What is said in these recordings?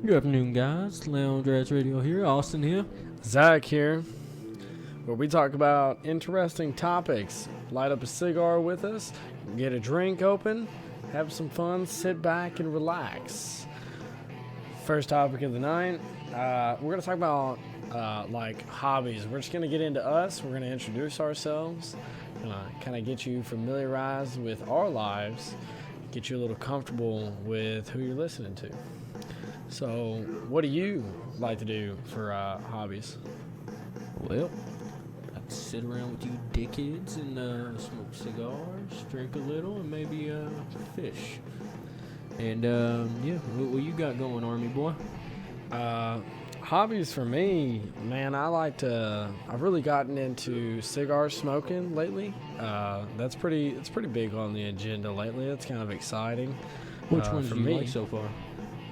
Good afternoon, guys. Lounge Rats Radio here. Austin here. Zach here, where we talk about interesting topics. Light up a cigar with us, get a drink open, have some fun, sit back and relax. First topic of the night, we're going to talk about like hobbies. We're just going to get into us. We're going to introduce ourselves, kind of get you familiarized with our lives, get you a little comfortable with who you're listening to. So, what do you like to do for hobbies? Well, I sit around with you dickheads and smoke cigars, drink a little, and maybe fish. And yeah, what you got going, Army boy? Hobbies for me, man, I've really gotten into cigar smoking lately. It's pretty big on the agenda lately. It's kind of exciting. Which ones for do you me. like so far?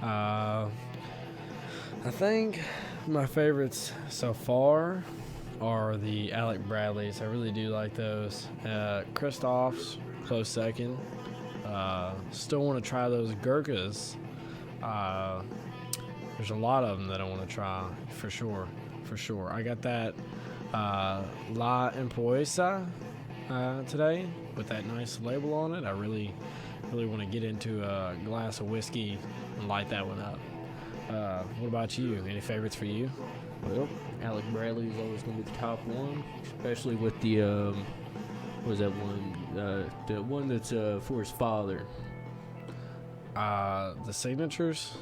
I think my favorites so far are the Alec Bradleys. I really do like those. Christoph's close second. Still want to try those Gurkhas. There's a lot of them that I want to try for sure. I got that La Empuesa today with that nice label on it. I really want to get into a glass of whiskey and light that one up. What about you? Any favorites for you? Well, Alec Bradley is always going to be the top one, especially with the what was that one? The one that's for his father. The signatures.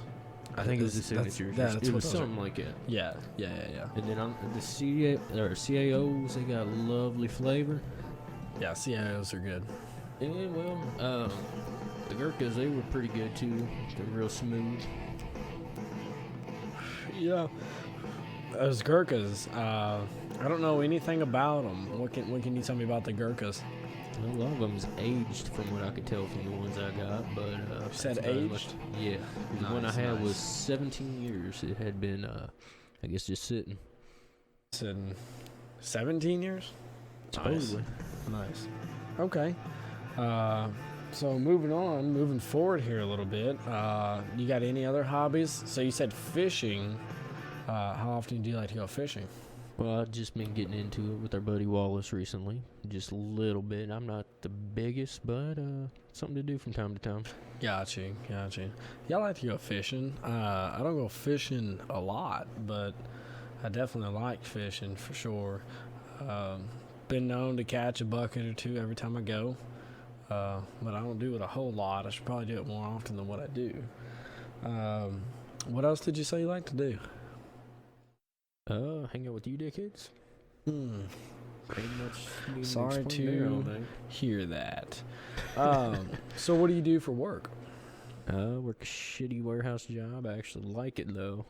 I think it was the signatures. That's it was what something like that. Yeah. And then on the CAOs, they got a lovely flavor. Yeah, CIOs are good. Yeah, well, the Gurkhas, they were pretty good too. They're real smooth. Yeah. Those Gurkhas, I don't know anything about them. What can you tell me about the Gurkhas? A lot of them is aged from what I could tell from the ones I got, but you said that's about as aged? much- Yeah, the one I Nice, had nice. was 17 years. It had been, I guess, just sitting. It's in 17 years? Supposedly. Nice. Okay. So moving forward here a little bit. You got any other hobbies? So you said fishing. How often do you like to go fishing? Well, I've just been getting into it with our buddy Wallace recently, just a little bit. I'm not the biggest, but something to do from time to time. Got you. Yeah, I like to go fishing. I don't go fishing a lot, but I definitely like fishing for sure. Been known to catch a bucket or two every time I go, but I don't do it a whole lot. I should probably do it more often than what I do. What else did you say you like to do? Hang out with you dickheads? Pretty much. need Sorry explain there all to day. hear that. So what do you do for work? Work a shitty warehouse job. I actually like it though,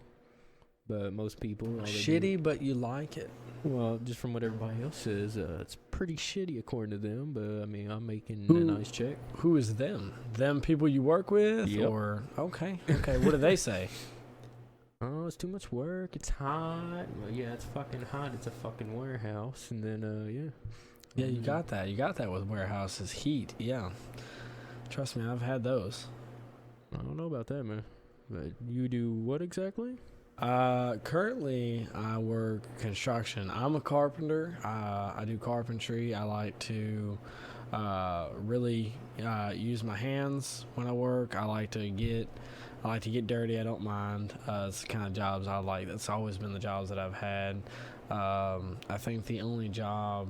but most people all they do- Shitty, but you like it. Well, just from what everybody else says, it's pretty shitty according to them. But I mean, I'm making Who- a nice check. Who is them? Them people you work with? Yep. Or okay. What do they say? Oh, it's too much work. It's hot. Well, yeah, it's fucking hot. It's a fucking warehouse. And then, yeah. Yeah, you got that. You got that with warehouses. Heat. Yeah. Trust me, I've had those. I don't know about that, man. But you do what exactly? Currently, I work construction. I'm a carpenter. I do carpentry. I like to really use my hands when I work. I like to get dirty. I don't mind. It's the kind of jobs I like. That's always been the jobs that I've had. I think the only job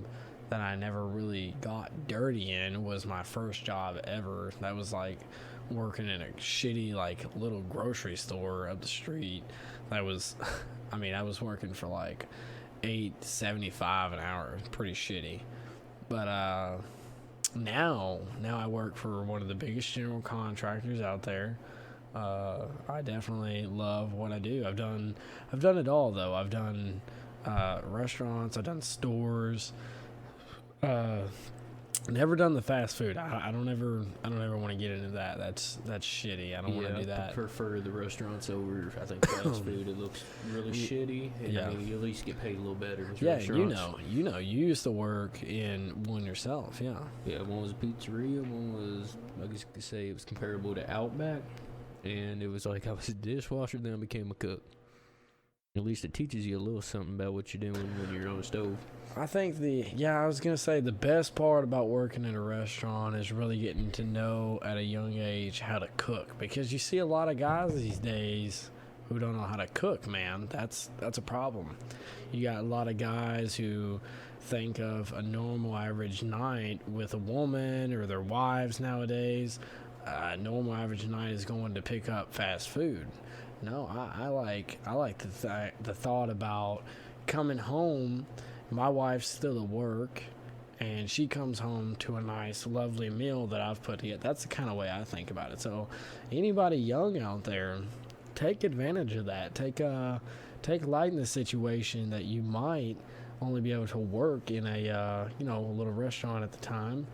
that I never really got dirty in was my first job ever. That was like working in a shitty like little grocery store up the street. That was, I mean, I was working for like $8.75 an hour. Pretty shitty. But now I work for one of the biggest general contractors out there. I definitely love what I do. I've done it all though. I've done restaurants. I've done stores. Never done the fast food. I don't ever want to get into that. That's shitty. I don't want to do that. I prefer the restaurants over, I think, fast food. It looks really shitty. And Yeah. I mean, you at least get paid a little better. as Yeah, restaurants. you used to work in one yourself. Yeah. Yeah, one was a pizzeria. One was, I guess you could say it was comparable to Outback. and it was like I was a dishwasher, then I became a cook. At least it teaches you a little something about what you're doing when you're on a stove. I think I was going to say the best part about working in a restaurant is really getting to know at a young age how to cook, because you see a lot of guys these days who don't know how to cook, man. That's a problem. You got a lot of guys who think of a normal average night with a woman or their wives nowadays. A normal average night is going to pick up fast food. No, I like the thought about coming home. My wife's still at work, and she comes home to a nice, lovely meal that I've put together. That's the kind of way I think about it. So, anybody young out there, take advantage of that. Take light in the situation that you might only be able to work in a little restaurant at the time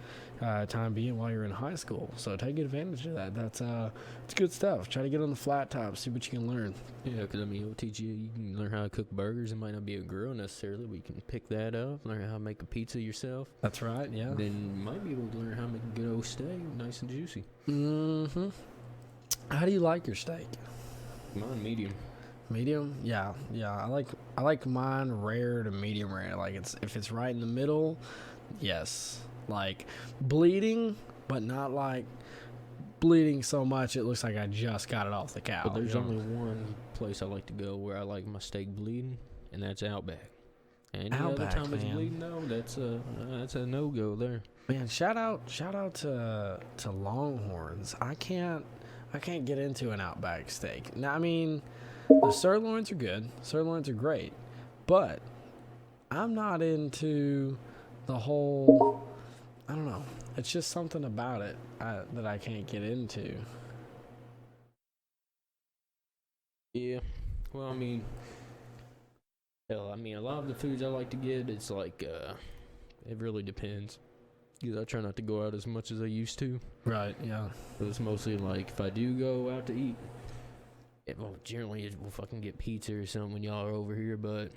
being while you're in high school. So take advantage of that. It's good stuff. Try to get on the flat top, see what you can learn. Yeah, because it'll teach you. You can learn how to cook burgers. It might not be a grill necessarily, but you can pick that up. Learn how to make a pizza yourself. That's right. Yeah. Then you might be able to learn how to make a good old steak, nice and juicy. Mm-hmm. How do you like your steak? Mine medium. Medium? Yeah. I like mine rare to medium rare. Like if it's right in the middle, yes. Like bleeding, but not like bleeding so much it looks like I just got it off the cow. But there's only one place I like to go where I like my steak bleeding, and that's Outback. Any other time it's bleeding, though, that's a no-go there. Man, shout out to Longhorns. I can't get into an Outback steak. Now, I mean, the sirloins are good. Sirloins are great. But I'm not into the whole, I don't know. It's just something about it that I can't get into. Yeah. Well, I mean, a lot of the foods I like to get, it's like, it really depends. Because I try not to go out as much as I used to. Right, yeah. It's mostly like, if I do go out to eat, generally we'll fucking get pizza or something when y'all are over here, but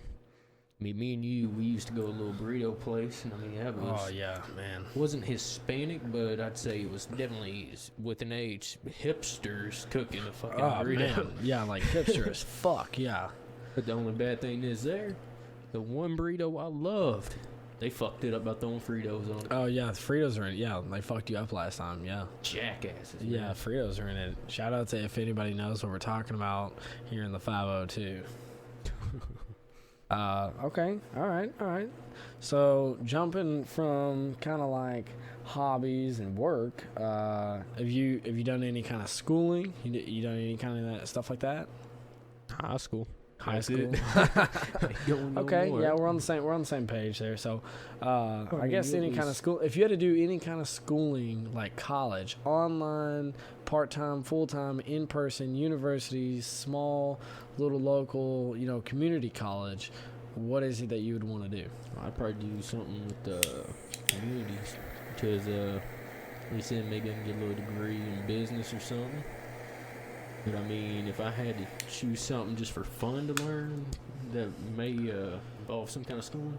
me and you, we used to go to a little burrito place, and that was... Oh, yeah, man. Wasn't Hispanic, but I'd say it was definitely, with an H, hipsters cooking a fucking burrito. Man. Yeah, like hipsters. Fuck, yeah. But the only bad thing is the one burrito I loved, they fucked it up by throwing Fritos on it. Oh, yeah, the Fritos are in it. Yeah, they fucked you up last time, yeah. Jackasses. Man. Yeah, Fritos are in it. Shout out to if anybody knows what we're talking about here in the 502. Okay, all right. So, jumping from kind of like hobbies and work, have you done any kind of schooling? You done any kind of that stuff like that? High school. High school. Okay, yeah, we're on the same page there. So, I guess any kind of school. If you had to do any kind of schooling, like college, online, part-time, full-time, in-person, universities, small, little local, community college, what is it that you would want to do? I'd probably do something with the communities, because they said maybe I can get a little degree in business or something. But if I had to choose something just for fun to learn that may involve some kind of schooling,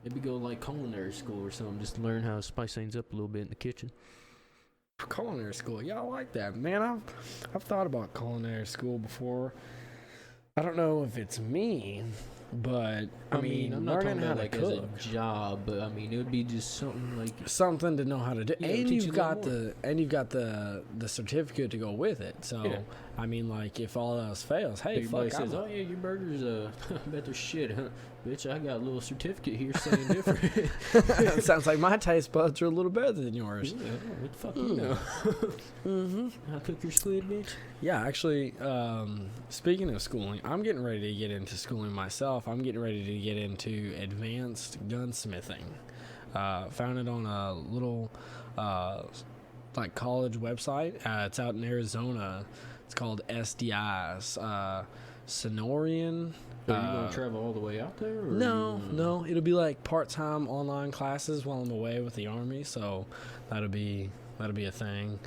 it'd be go like culinary school or something, just to learn how to spice things up a little bit in the kitchen. Culinary school, yeah, I like that, man. I've thought about culinary school before. I don't know if it's me, but I mean, I'm not learning talking how about to like cook, as a job, but it would be just something like something to know how to do, Yeah, and teach you've you a got little the certificate to go with it. So, Yeah. Like if all else fails, hey, everybody fuck, says, "Oh yeah, your burgers, I bet they're shit, huh? Bitch, I got a little certificate here saying different." It sounds like my taste buds are a little better than yours. Yeah, what the fuck you know? Mm-hmm. I cook your squid, bitch. Yeah, actually, speaking of schooling, I'm getting ready to get into schooling myself. I'm getting ready to get into advanced gunsmithing. Found it on a little college website. It's out in Arizona. It's called SDI's Sonorian. So are you gonna travel all the way out there? Or No. It'll be like part-time online classes while I'm away with the Army. So that'll be a thing.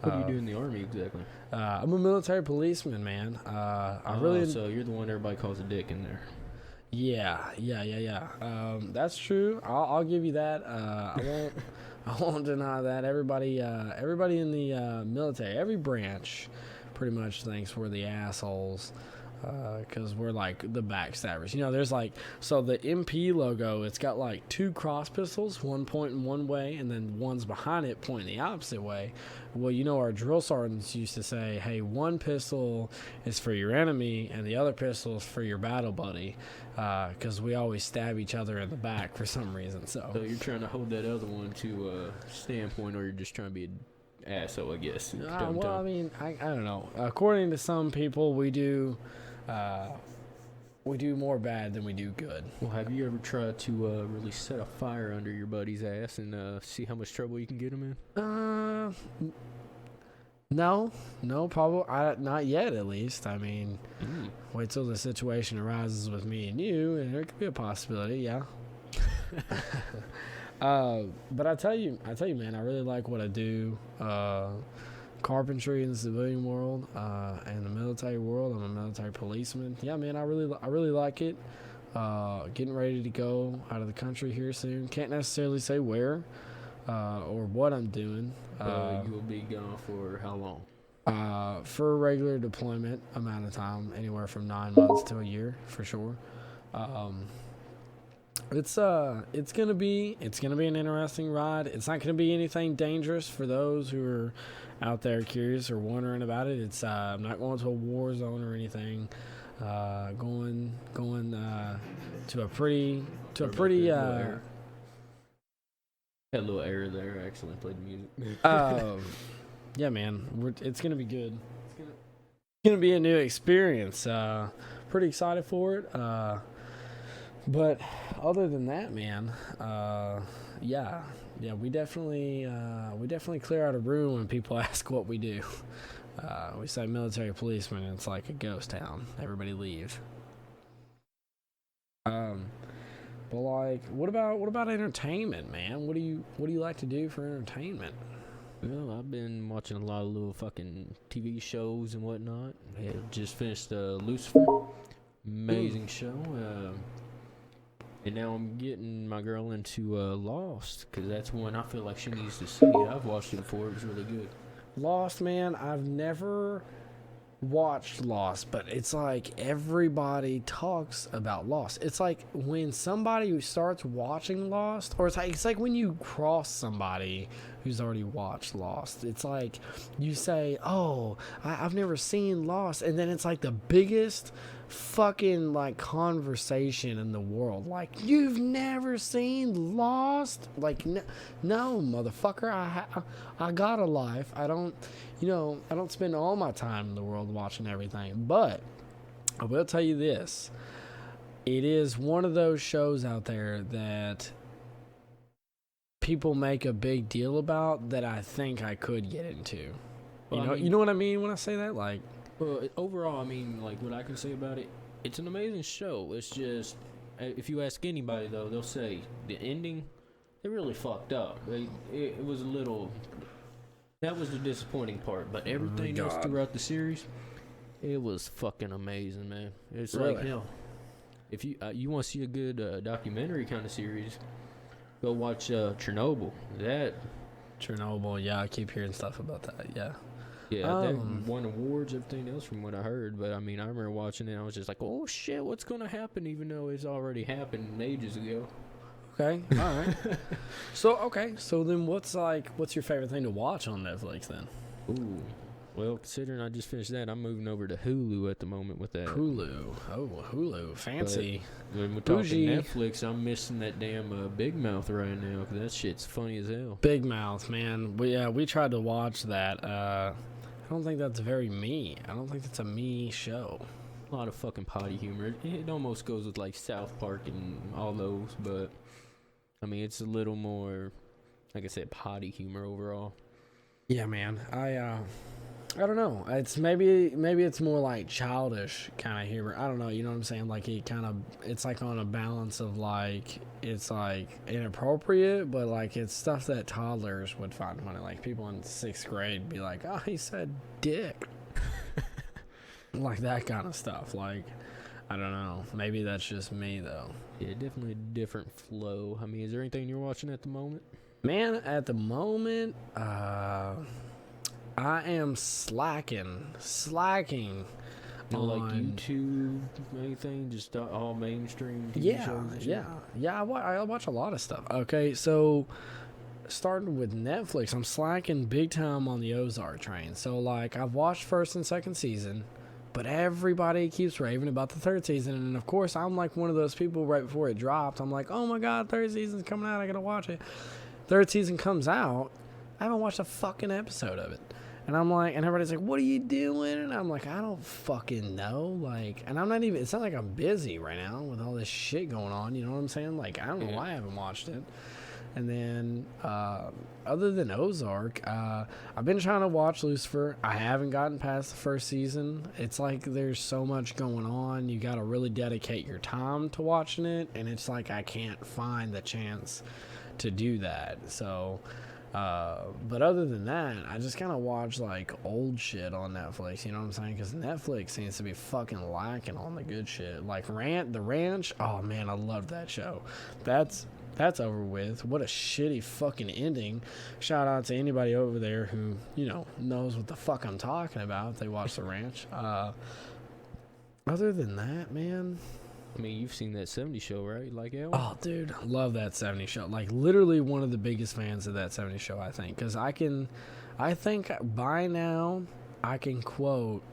What do you do in the Army exactly? I'm a military policeman, man. So you're the one everybody calls a dick in there. Yeah. That's true. I'll give you that. I won't deny that. Everybody in the military, every branch, pretty much thinks we're the assholes because we're like the backstabbers. You know, there's like, so the MP logo, it's got like 2 cross pistols, one pointing one way and then one's behind it pointing the opposite way. Well, you know, our drill sergeants used to say, hey, one pistol is for your enemy and the other pistol is for your battle buddy, because we always stab each other in the back for some reason. So you're trying to hold that other one to a standpoint, or you're just trying to be an asshole, I guess. Well, I mean, I don't know. According to some people, we do more bad than we do good. Well, have you ever tried to really set a fire under your buddy's ass and see how much trouble you can get him in? No, probably not yet. At least, I mean, wait till the situation arises with me and you, and there could be a possibility. Yeah. But I tell you, man, I really like what I do. Carpentry in the civilian world, and the military world. I'm a military policeman. Yeah, man, I really like it. Getting ready to go out of the country here soon. Can't necessarily say where, or what I'm doing. You will be gone for how long? For a regular deployment amount of time, anywhere from 9 months to a year, for sure. It's gonna be an interesting ride. It's not gonna be anything dangerous for those who are out there curious or wondering about it. It's I'm not going to a war zone or anything. Going to a pretty had a little error there. I actually played the music. Yeah, man, it's gonna be good. It's gonna be a new experience. Pretty excited for it. But other than that, man, yeah, we definitely clear out a room when people ask what we do. We say military policeman, and it's like a ghost town. Everybody leaves. But like, what about entertainment, man? What do you like to do for entertainment? Well, I've been watching a lot of little fucking TV shows and whatnot. I just finished Lucifer, amazing show. And now I'm getting my girl into Lost, because that's one I feel like she needs to see. I've watched it before. It was really good. Lost, man, I've never watched Lost, but it's like everybody talks about Lost. It's like when somebody who starts watching Lost, or it's like when you cross somebody who's already watched Lost. It's like you say, oh, I've never seen Lost, and then it's like the biggest fucking like conversation in the world. Like, you've never seen Lost? Like, no motherfucker, I got a life. I don't spend all my time in the world watching everything. But I will tell you this, it is one of those shows out there that people make a big deal about that I think I could get into. Well, you know what I mean when I say that? Like, well, overall, I mean, like, what I can say about it, it's an amazing show. It's just, if you ask anybody, though, they'll say the ending, it really fucked up. It was a little, that was the disappointing part. But everything else throughout the series, it was fucking amazing, man. It's really? Like, hell, if you want to see a good documentary kind of series, go watch Chernobyl. Chernobyl, yeah, I keep hearing stuff about that, yeah. Yeah, that won awards, everything else from what I heard. But, I mean, I remember watching it, and I was just like, oh, shit, what's going to happen, even though it's already happened ages ago. Okay, all right. So then what's your favorite thing to watch on Netflix then? Ooh, well, considering I just finished that, I'm moving over to Hulu at the moment with that. Hulu. Oh, Hulu. Fancy. But when we're talking Netflix, I'm missing that damn Big Mouth right now, because that shit's funny as hell. Big Mouth, man. We tried to watch that. I don't think that's very me. I don't think that's a me show. A lot of fucking potty humor. It almost goes with like South Park and all those, but I mean, it's a little more, like I said, potty humor overall. Yeah, man. I don't know. It's maybe it's more like childish kind of humor. I don't know. You know what I'm saying? Like it's like on a balance of like, it's like inappropriate, but like it's stuff that toddlers would find funny. Like people in 6th grade be like, oh, he said dick. Like that kind of stuff. Like, I don't know. Maybe that's just me though. Yeah, definitely a different flow. I mean, is there anything you're watching at the moment? Man, at the moment, I am slacking. You know, like on- YouTube, anything, just all mainstream TV shows and shit? Yeah. I watch a lot of stuff. Okay, so starting with Netflix, I'm slacking big time on the Ozark train. So like, I've watched first and second season, but everybody keeps raving about the third season, and of course, I'm like one of those people. Right before it dropped, I'm like, oh my god, third season's coming out, I gotta watch it. Third season comes out, I haven't watched a fucking episode of it. And I'm like, and everybody's like, what are you doing? And I'm like, I don't fucking know. Like, and I'm not even, it's not like I'm busy right now with all this shit going on. You know what I'm saying? Like, I don't know why I haven't watched it. And then, other than Ozark, I've been trying to watch Lucifer. I haven't gotten past the first season. It's like there's so much going on. You got to really dedicate your time to watching it. And it's like I can't find the chance to do that. So, but other than that, I just kind of watch like old shit on Netflix, you know what I'm saying? Because Netflix seems to be fucking lacking on the good shit. Like The Ranch, oh man, I love that show. That's over with. What a shitty fucking ending. Shout out to anybody over there who, you know, knows what the fuck I'm talking about if they watch The Ranch. Other than that, man, I mean, you've seen that 70s show, right? Like, yeah. oh, dude, love that 70s show. Like, literally one of the biggest fans of that 70s show, I think. Because I think by now, I can quote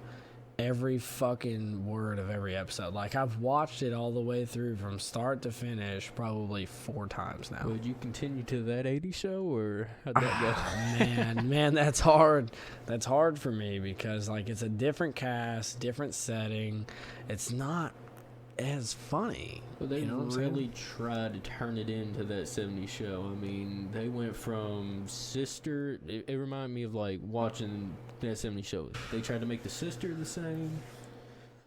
every fucking word of every episode. Like, I've watched it all the way through from start to finish probably 4 times now. Would you continue to that 80s show, or how'd that go? Man, that's hard. That's hard for me because, like, it's a different cast, different setting. It's not as funny. Well, they you know what I'm saying? really tried to turn it into that 70s show. I mean, they went from Sister. It reminded me of like watching that 70s show. They tried to make the sister the same,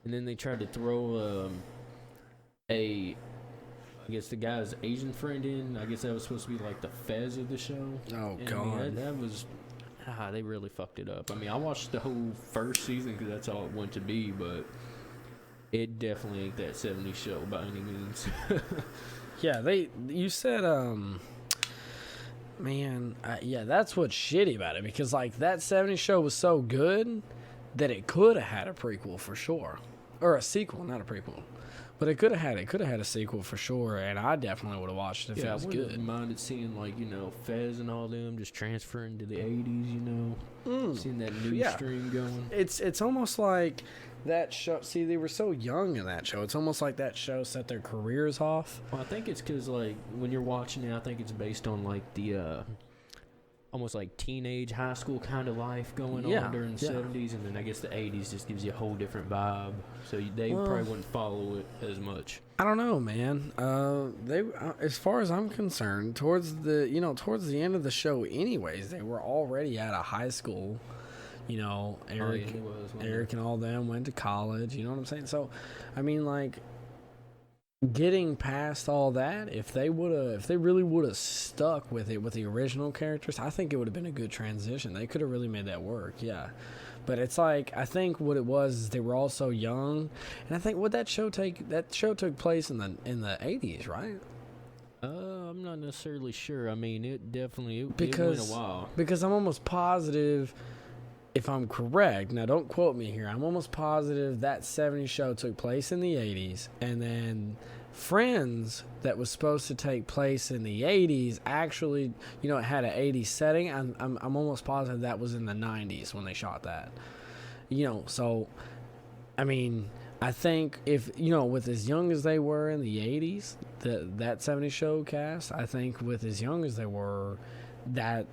and then they tried to throw I guess the guy's Asian friend in. I guess that was supposed to be like the Fez of the show. Oh, And, God. I mean, that was. They really fucked it up. I mean, I watched the whole first season because that's all it went to be, but it definitely ain't that 70s show by any means. Yeah, you said, man, yeah, that's what's shitty about it because, like, that 70s show was so good that it could have had a prequel for sure. Or a sequel, not a prequel. But it could have had a sequel for sure, and I definitely would have watched it if it was I wouldn't good. minded seeing, like, you know, Fez and all them just transferring to the 80s, you know, seeing that new stream going. It's almost like that show. See, they were so young in that show. It's almost like that show set their careers off. Well, I think it's because, like, when you're watching it, I think it's based on, like, the almost like teenage high school kind of life going on during the 70s, and then I guess the 80s just gives you a whole different vibe, so they probably wouldn't follow it as much. I don't know, man. They, as far as I'm concerned, towards the end of the show, anyways, they were already out of high school. You know, Eric and all them went to college. You know what I'm saying? So, I mean, like, getting past all that, if they really would have stuck with it with the original characters, I think it would have been a good transition. They could have really made that work, yeah. But it's like, I think what it was is they were all so young, and I think that show took place in the 80s, right? I'm not necessarily sure. I mean, it definitely it went a while. Because I'm almost positive, if I'm correct, now don't quote me here, I'm almost positive that 70s show took place in the 80s, and then Friends, that was supposed to take place in the 80s, actually, you know, it had an 80s setting. I'm almost positive that was in the 90s when they shot that. You know, so, I mean, I think if, you know, with as young as they were in the 80s, that 70s show cast, I think with as young as they were, that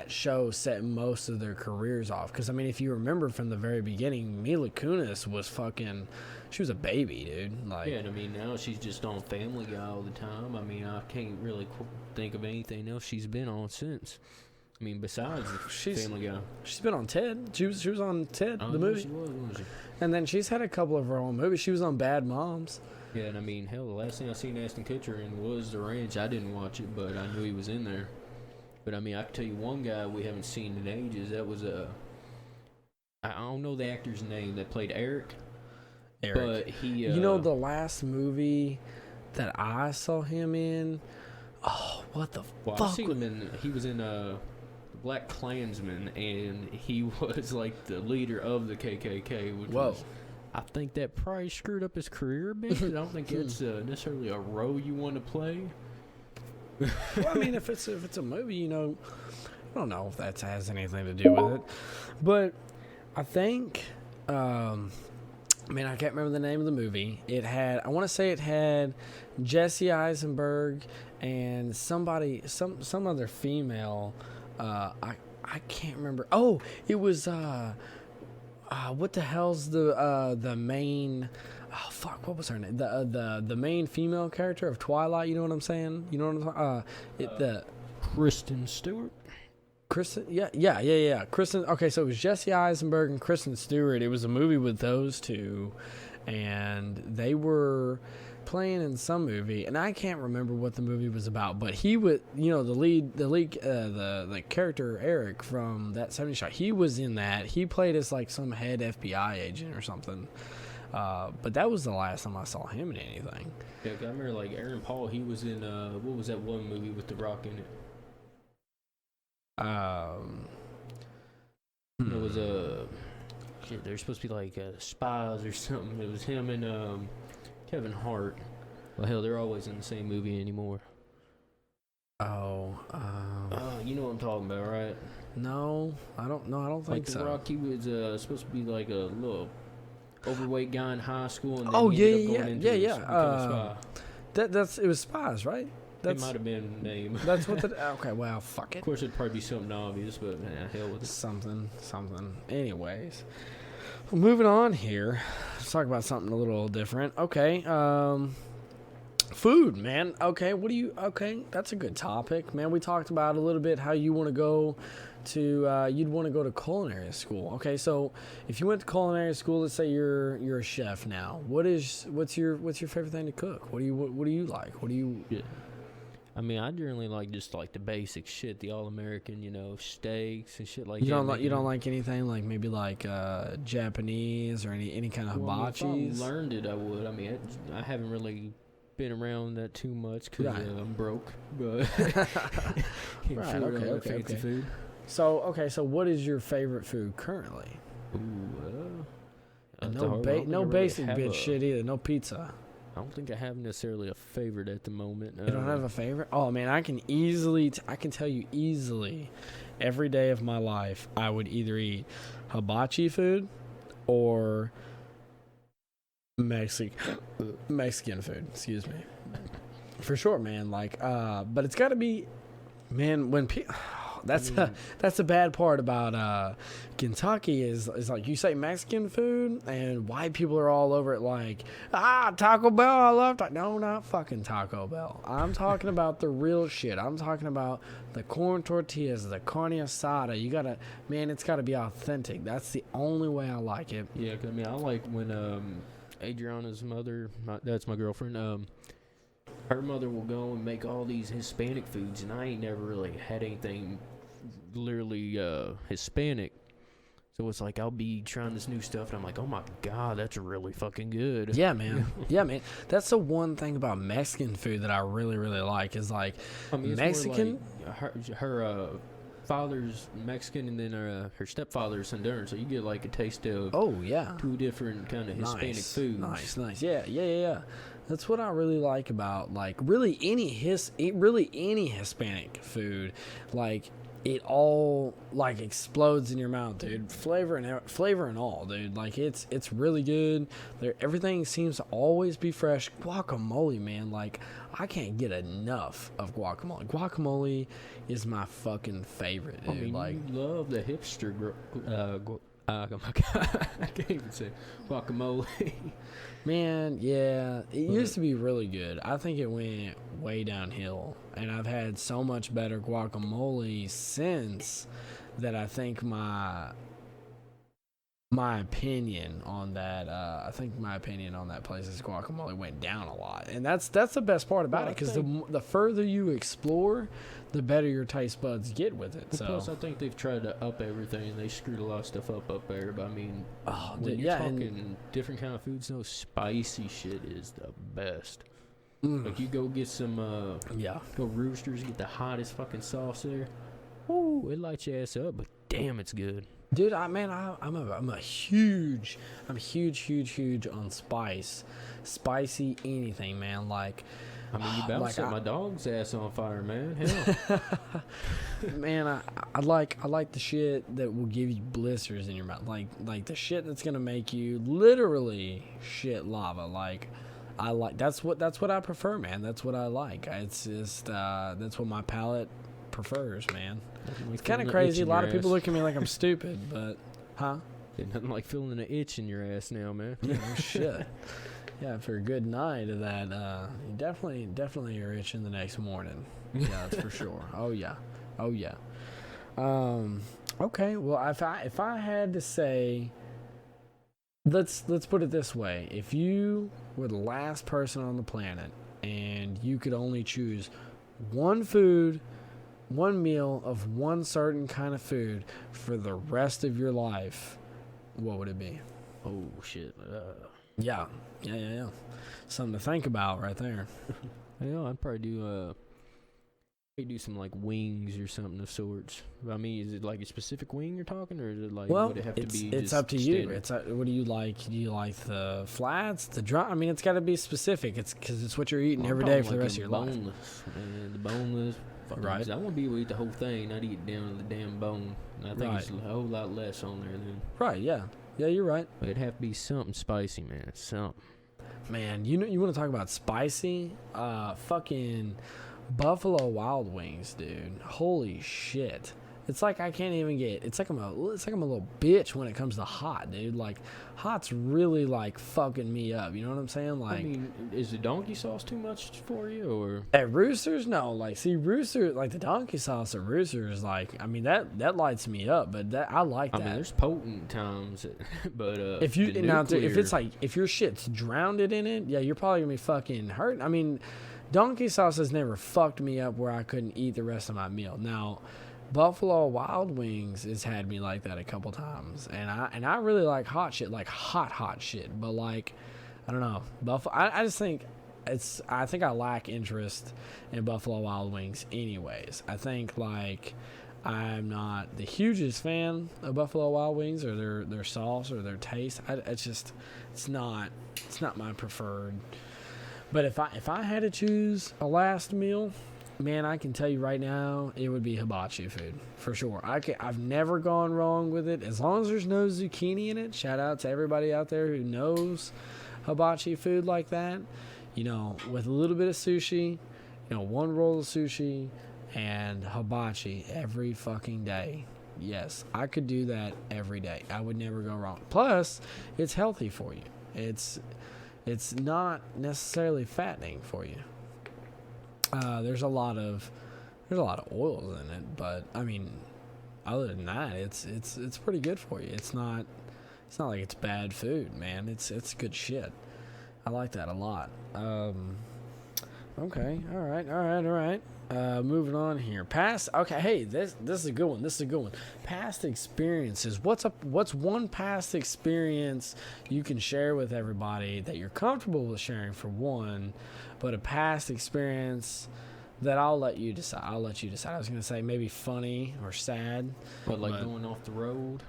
show set most of their careers off. Because, I mean, if you remember from the very beginning, Mila Kunis was she was a baby, dude. Like, yeah, and I mean, now she's just on Family Guy all the time. I mean, I can't really think of anything else she's been on since. I mean, besides Family Guy. She's been on Ted. She was on Ted, the movie. She was, wasn't she? And then she's had a couple of her own movies. She was on Bad Moms. Yeah, and I mean, hell, the last thing I seen Ashton Kutcher in was The Ranch. I didn't watch it, but I knew he was in there. But I mean, I can tell you one guy we haven't seen in ages. That was I don't know the actor's name that played Eric. But he, you know, the last movie that I saw him in. Oh, what the fuck? I've seen him in. He was in Black Klansman, and he was like the leader of the KKK. Which Whoa. was, I think that probably screwed up his career a bit. I don't think it's necessarily a role you want to play. Well, I mean, if it's a movie, you know, I don't know if that has anything to do with it, but I think, I mean, I can't remember the name of the movie. I want to say it had Jesse Eisenberg and some other female. I can't remember. Oh, it was what the hell's the main? Oh fuck! What was her name? The main female character of Twilight. You know what I'm saying? You know what I'm talking? Kristen Stewart. Kristen, yeah. Kristen. Okay, so it was Jesse Eisenberg and Kristen Stewart. It was a movie with those two, and they were playing in some movie, and I can't remember what the movie was about. But he was, you know, the character Eric from that '70s show. He was in that. He played as like some head FBI agent or something. But that was the last time I saw him in anything. Yeah, 'cause I remember like Aaron Paul. He was in what was that one movie with The Rock in it? It was shit, they're supposed to be like spies or something. It was him and Kevin Hart. Well, hell, they're always in the same movie anymore. You know what I'm talking about, right? No, I don't know. I don't think like so. The Rock, he was supposed to be like a little overweight guy in high school, and then Oh, he ended up going into yeah. becoming a spy. It was Spies, right? It might have been the name. That's what the. Okay, well, fuck it. Of course, it'd probably be something obvious, but hell with it. Something. Anyways, well, moving on here. Let's talk about something a little different. Okay, food, man. Okay, that's a good topic, man. We talked about a little bit how you want to go to, you'd want to go to culinary school. Okay, so if you went to culinary school, let's say you're a chef now. What's your favorite thing to cook? What do you like? Yeah. I mean, I generally like just like the basic shit, the all-American, you know, steaks and shit like that. You don't like anything like maybe like Japanese or any kind of hibachis? I mean, if I learned it, I would. I mean, I haven't really been around that too much because I'm broke, but can't afford all that fancy food. So what is your favorite food currently? Ooh, no basic bitch shit either. No pizza. I don't think I have necessarily a favorite at the moment. You don't have a favorite? Oh man, I can tell you easily, every day of my life, I would either eat hibachi food or Mexican food. Excuse me. For sure, man. Like, but it's got to be, man. That's the bad part about Kentucky is like you say Mexican food and white people are all over it like Taco Bell. I love no, not fucking Taco Bell. I'm talking about the real shit. I'm talking about the corn tortillas, the carne asada. It's gotta be authentic. That's the only way I like it. Yeah, 'cause, I mean, I like when Adriana's mother, that's my girlfriend. Her mother will go and make all these Hispanic foods, and I ain't never really had anything literally Hispanic. So it's like I'll be trying this new stuff, and I'm like, oh my god, that's really fucking good. Yeah, man. Yeah, man. That's the one thing about Mexican food that I really, really like is like Mexican. Like her father's Mexican, and then her stepfather's Honduran, so you get like a taste of two different kind of Hispanic foods. Nice. Yeah. That's what I really like about like really any Hispanic food. Like it all like explodes in your mouth, dude. Flavor and all, dude. Like it's really good. Everything seems to always be fresh. Guacamole, man. Like I can't get enough of guacamole. Guacamole is my fucking favorite, dude. I mean, like you love the hipster. Oh my god, I can't even say guacamole. Man, yeah, it used to be really good. I think it went way downhill, and I've had so much better guacamole since that I think my opinion on that place's guacamole went down a lot, and that's the best part about it because the further you explore, the better your taste buds get with it. So plus, I think they've tried to up everything, and they screwed a lot of stuff up there. But I mean, when you're talking different kind of foods, no spicy shit is the best. Like you go get some, go Roosters, get the hottest fucking sauce there. Woo, it lights your ass up, but damn, it's good. Dude, I'm a huge on spicy anything, man. Like, I mean, you about like to set my dog's ass on fire, man. Hell. man, I like the shit that will give you blisters in your mouth, like the shit that's gonna make you literally shit lava. Like, I like that's what I prefer, man. That's what I like. It's just that's what my palate prefers, man. It's kind of crazy. A lot of people look at me like I'm stupid, but Nothing like feeling an itch in your ass now, man. Yeah, no shit. Yeah, after a good night of that, you definitely are itching the next morning. Yeah, that's for sure. Oh yeah. Okay. Well, if I had to say, let's put it this way: if you were the last person on the planet and you could only choose one meal of one certain kind of food for the rest of your life, what would it be? Oh shit. Yeah. Something to think about right there. Yeah, I'd probably do some like wings or something of sorts. I mean, is it like a specific wing you're talking, or is it like would it have to be? It's just up to you. standard? What do you like? Do you like the flats, the dry? I mean, it's got to be specific. It's because it's what you're eating every day for the rest of your life. Man, the boneless. Right. I want to be able to eat the whole thing, not eat down to the damn bone. And I think it's a whole lot less on there then. Right. Yeah. Yeah, you're right. But it'd have to be something spicy, man. Something. Man, you want to talk about spicy? Fucking Buffalo Wild Wings, dude. Holy shit. It's like I can't even get. It's like I'm a little bitch when it comes to hot, dude. Like, hot's really like fucking me up. You know what I'm saying? Like, I mean, is the donkey sauce too much for you, or at Roosters? No. Like, see, Rooster, like the donkey sauce at Roosters, like, I mean that lights me up. But that I like that. I mean, there's potent times, but if you if it's like if your shit's drowned in it, yeah, you're probably gonna be fucking hurt. I mean, donkey sauce has never fucked me up where I couldn't eat the rest of my meal. Now, Buffalo Wild Wings has had me like that a couple times, and I really like hot shit, like hot shit. But like, I don't know, I just think I think I lack interest in Buffalo Wild Wings. Anyways, I think like I'm not the hugest fan of Buffalo Wild Wings or their sauce or their taste. It's not my preferred. But if I had to choose a last meal, man, I can tell you right now, it would be hibachi food for sure. I've never gone wrong with it as long as there's no zucchini in it. Shout out to everybody out there who knows hibachi food like that. You know, with a little bit of sushi, you know, one roll of sushi and hibachi every fucking day. Yes, I could do that every day. I would never go wrong. Plus, it's healthy for you. It's not necessarily fattening for you. There's a lot of oils in it, but I mean, other than that, it's pretty good for you. It's not like it's bad food, man. It's good shit. I like that a lot. Okay, all right. Moving on here. Hey, this is a good one. Past experiences. What's one past experience you can share with everybody that you're comfortable with sharing for one, but a past experience that I'll let you decide. I was going to say maybe funny or sad. but going off the road?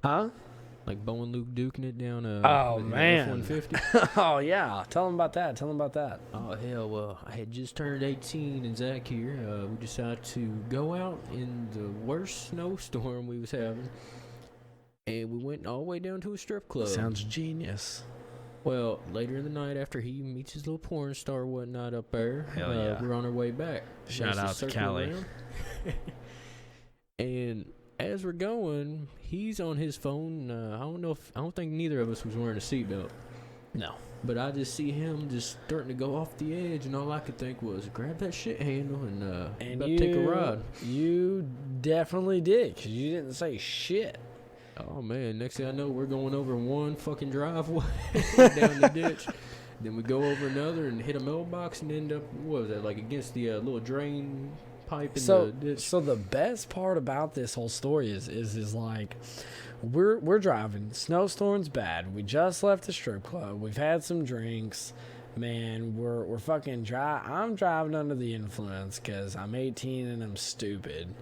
Huh? Like Bo and Luke duking it down man. F-150? Oh, yeah. Tell them about that. Oh, hell, well, I had just turned 18 and Zach here. We decided to go out in the worst snowstorm we was having. And we went all the way down to a strip club. Sounds genius. Well, later in the night after he meets his little porn star or whatnot up there, Hell yeah. we're on our way back. Shout out to Callie. And as we're going, he's on his phone. I don't think neither of us was wearing a seatbelt. No. But I just see him just starting to go off the edge, and all I could think was, grab that shit handle and about to take a ride. You definitely did, because you didn't say shit. Oh, man. Next thing I know, we're going over one fucking driveway down the ditch. Then we go over another and hit a mailbox and end up, what was that, like against the little drain pipe in the ditch. So the best part about this whole story is like, we're driving. Snowstorm's bad. We just left the strip club. We've had some drinks. Man, we're fucking dry. I'm driving under the influence because I'm 18 and I'm stupid.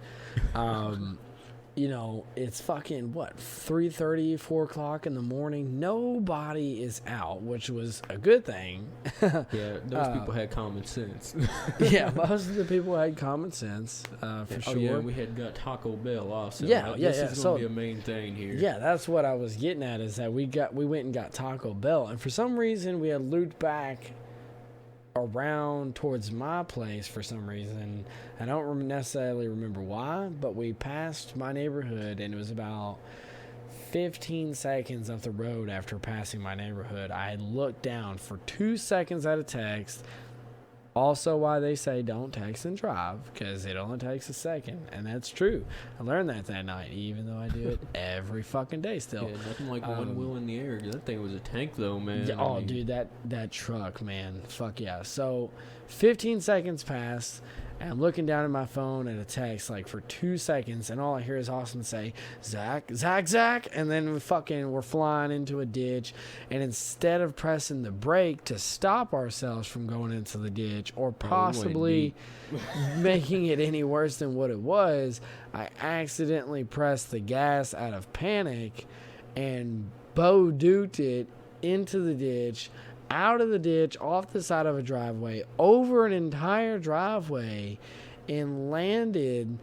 You know, it's fucking, what, 3:30, 4 o'clock in the morning. Nobody is out, which was a good thing. Yeah, those people had common sense. Yeah, most of the people had common sense, for sure. Oh, yeah, we had got Taco Bell also. Yeah, This yeah. is So, going to be a main thing here. yeah, that's what I was getting at, is that we went and got Taco Bell, and for some reason we had looped back around towards my place for some reason. I don't necessarily remember why, but we passed my neighborhood, and it was about 15 seconds up the road after passing my neighborhood. I had looked down for 2 seconds at a text. Also, why they say don't text and drive, because it only takes a second, and that's true. I learned that night, even though I do it every fucking day still. Yeah, nothing like one wheel in the air. That thing was a tank, though, man. Yeah, oh, dude, that truck, man. Fuck yeah. So 15 seconds passed, and I'm looking down at my phone at a text like for 2 seconds, and all I hear is Austin say, Zach, Zach, Zach, and then we're flying into a ditch, and instead of pressing the brake to stop ourselves from going into the ditch or possibly making it any worse than what it was, I accidentally pressed the gas out of panic and Bo duked it into the ditch, out of the ditch, off the side of a driveway, over an entire driveway, and landed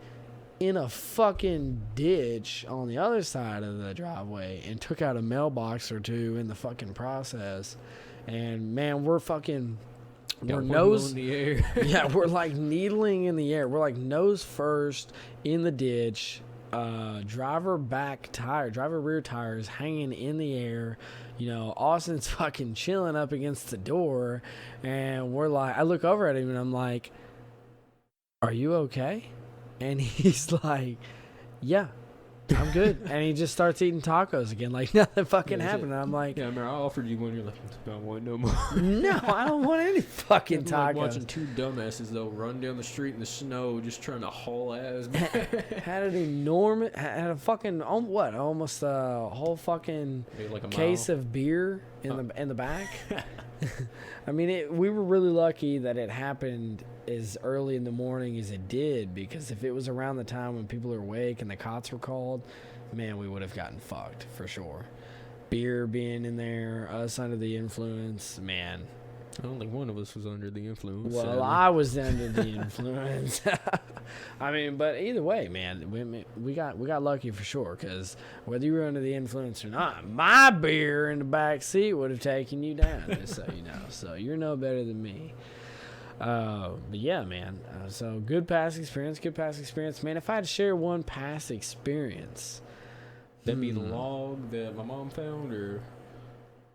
in a fucking ditch on the other side of the driveway, and took out a mailbox or two in the fucking process. And man, we're nose in the air. yeah, we're like needling in the air. We're like nose first in the ditch. Driver rear tires hanging in the air. You know, Austin's fucking chilling up against the door, and we're like, I look over at him and I'm like, "Are you okay?" And he's like, "Yeah, I'm good." And he just starts eating tacos again, like nothing fucking happened. And I'm like, yeah, I remember I offered you one. You're like, I don't want no more. "No, I don't want any fucking tacos." Like watching two dumbasses though run down the street in the snow, just trying to haul ass. Had an enormous, had a fucking almost a whole fucking Like a case mile. of beer in the back. I mean, we were really lucky that it happened as early in the morning as it did, because if it was around the time when people are awake and the cops were called, man, we would have gotten fucked for sure. Beer being in there, us under the influence, man. I don't think one of us was under the influence. Well, sadly. I was under the influence. I mean, but either way, man, we got lucky for sure, because whether you were under the influence or not, my beer in the back seat would have taken you down, just so you know. So you're no better than me. But yeah, man. So good past experience, man. If I had to share one past experience, That'd be the log that my mom found, or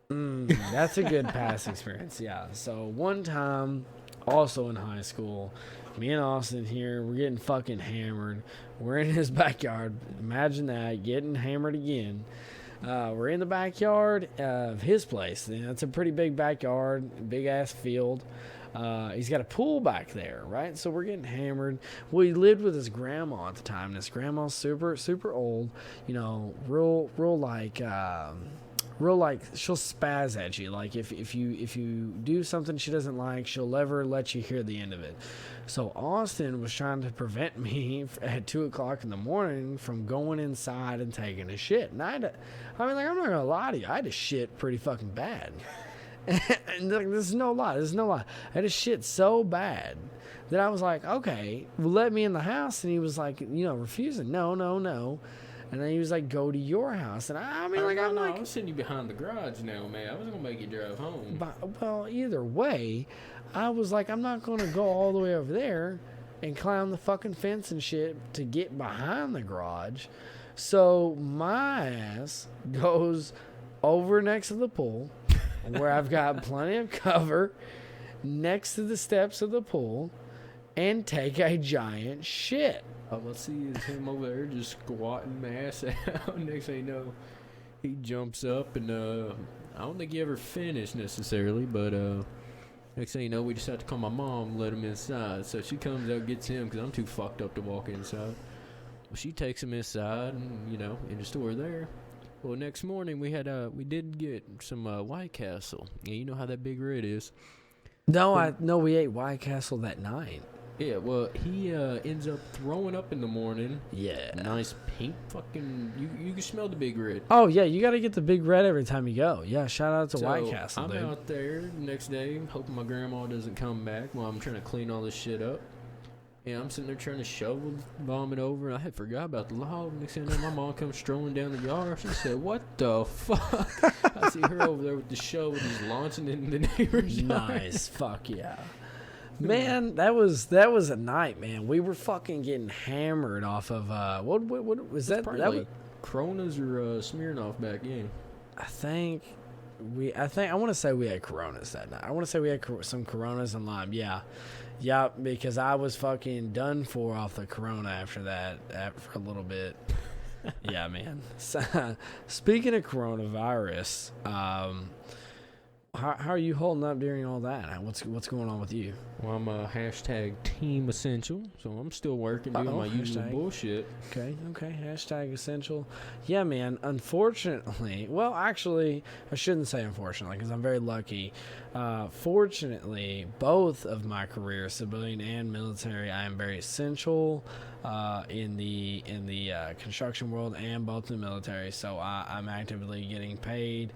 that's a good past experience. Yeah. So one time, also in high school, me and Austin here, we're getting fucking hammered. We're in his backyard. Imagine that, getting hammered again. We're in the backyard of his place. You know, it's a pretty big backyard, big ass field. He's got a pool back there, right? So we're getting hammered. Well, he lived with his grandma at the time. And his grandma's super, super old. You know, real like she'll spaz at you. Like if you do something she doesn't like, she'll never let you hear the end of it. So Austin was trying to prevent me at 2 o'clock in the morning from going inside and taking a shit. And I'm not gonna lie to you, I had to shit pretty fucking bad. And like, this is no lie. I had to shit so bad that I was like, okay, well, let me in the house. And he was like, refusing. No. And then he was like, go to your house. And I I'm sitting you behind the garage now, man. I was gonna make you drive home. Well, either way, I was like, I'm not gonna go all the way over there and climb the fucking fence and shit to get behind the garage. So my ass goes over next to the pool, where I've got plenty of cover, next to the steps of the pool, and take a giant shit. All I see is him over there just squatting my ass out. Next thing you know, he jumps up, and I don't think he ever finished necessarily, but next thing you know, we just have to call my mom and let him inside. So she comes out, gets him, because I'm too fucked up to walk inside. Well, she takes him inside, and in the store there. Well, next morning we did get some White Castle. Yeah, you know how that Big Red is. No, we ate White Castle that night. Yeah, well, he ends up throwing up in the morning. Yeah. Nice pink fucking. You can smell the Big Red. Oh yeah, you got to get the Big Red every time you go. Yeah, shout out to So White Castle, I'm dude. out there the next day, hoping my grandma doesn't come back while I'm trying to clean all this shit up. Yeah, I'm sitting there trying to shovel vomit over. I had forgot about the log. Next thing I know, my mom comes strolling down the yard. She said, "What the fuck?" I see her over there with the shovel, just launching in the neighbor's yard. Nice, fuck yeah. Man, that was a night, man. We were fucking getting hammered off of what was that? Probably That like was, Coronas or Smirnoff back then. I think I want to say we had Coronas that night. I want to say we had some Coronas and lime. Yeah, because I was fucking done for off the Corona after that for a little bit. Yeah, man. So, speaking of coronavirus, how are you holding up during all that? What's going on with you? Well, I'm a hashtag Team Essential, so I'm still working, doing my usual bullshit. Okay. Hashtag essential. Yeah, man. Unfortunately, well, actually, I shouldn't say unfortunately, because I'm very lucky. Fortunately, both of my careers, civilian and military, I am very essential in the construction world and both in the military. So I'm actively getting paid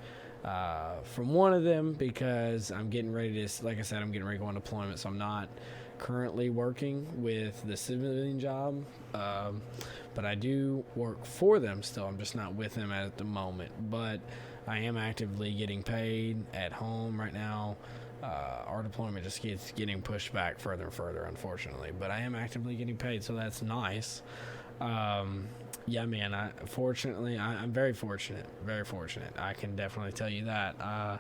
from one of them because I'm getting ready to, like I said, I'm getting ready to go on deployment, so I'm not currently working with the civilian job, but I do work for them still. I'm just not with them at the moment, but I am actively getting paid at home right now. Our deployment just keeps getting pushed back further and further, unfortunately, but I am actively getting paid, so that's nice. Yeah, man, I'm very fortunate. Very fortunate. I can definitely tell you that.